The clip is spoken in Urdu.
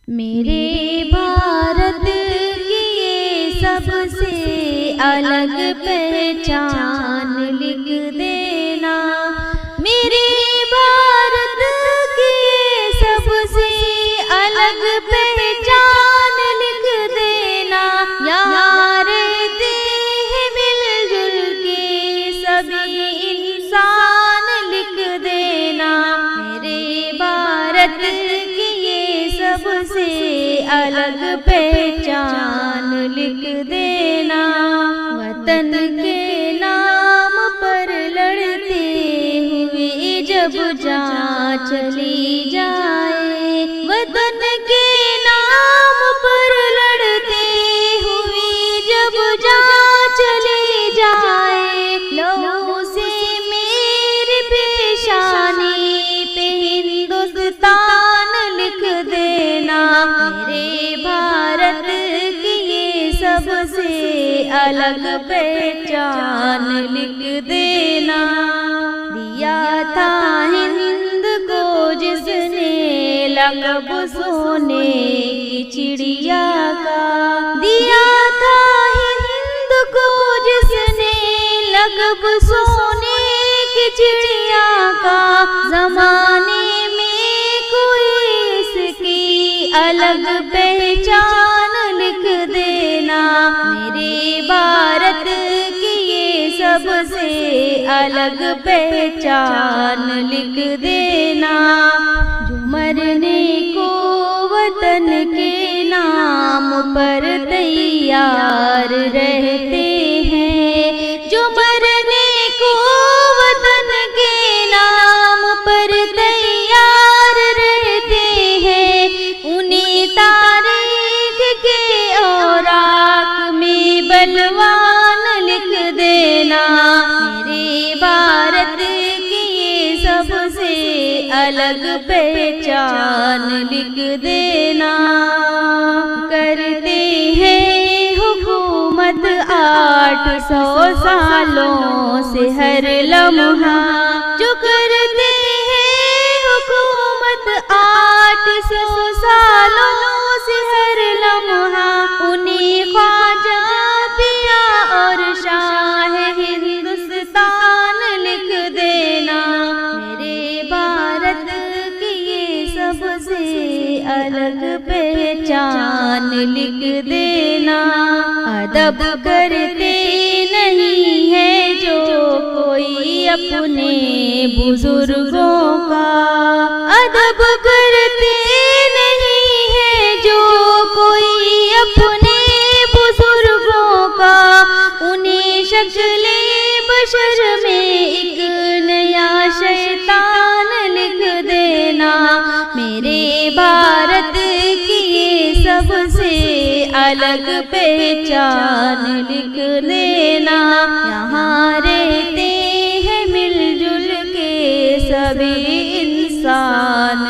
میرے بھارت کی یہ سب سے الگ پہچان لکھ دینا، میرے بھارت کی یہ سب سے الگ پہچان لکھ دینا، یہاں رہتے ہیں مل جل کے سبھی انسان لکھ دینا، میرے بھارت کی یہ سب سے الگ پہچان لکھ دینا، وطن کے نام پر لڑتے ہوئے جب جان چلی جائے، وطن کے نام پر لڑتے ہوئے جب جان چلی جائے، لہو سے میری پیشانی پہ ہندوستان لکھ دینا، میرے بھارت کی یہ سب سے الگ پہچان لکھ دینا، دیا تھا ہند کو جس نے لقب سونے کی چڑیا کا، دیا تھا ہند کو جس نے لقب سونے کی چڑیا کا، زمانے میں کوئی اس کی الگ پہچان لکھ دینا، میرے بھارت کی یہ سب سے الگ پہچان لکھ دینا، جو مرنے کو وطن کے نام پر تیار رہتے ہیں، جو مرنے کو وطن کے نام پر تیار رہتے ہیں، انہیں تاریخ کے اوراق میں بلوان لکھ دینا، میرے بھارت کی یہ سب سے الگ پہچان لکھ دینا، کرتے ہیں حکومت 800 سالوں سے ہر لمحہ، جو کرتے ہیں حکومت 800 سالوں سے ہر لمحہ، انہیں خواجہ پیا اور شاہ ہندوستان لکھ دینا، میرے بھارت کی یہ سب سے الگ پہچان لکھ دینا، ادب کرتے نہیں ہے جو کوئی اپنے بزرگوں کا، ادب کرتے نہیں ہے جو کوئی اپنے بزرگوں کا، انہیں شکل بشر میں ایک نیا شیطان لکھ دینا، میرے بھارت کی یہ سب سے الگ پہچان لکھ دینا، یہاں رہتے ہیں مل جل کے سبھی انسان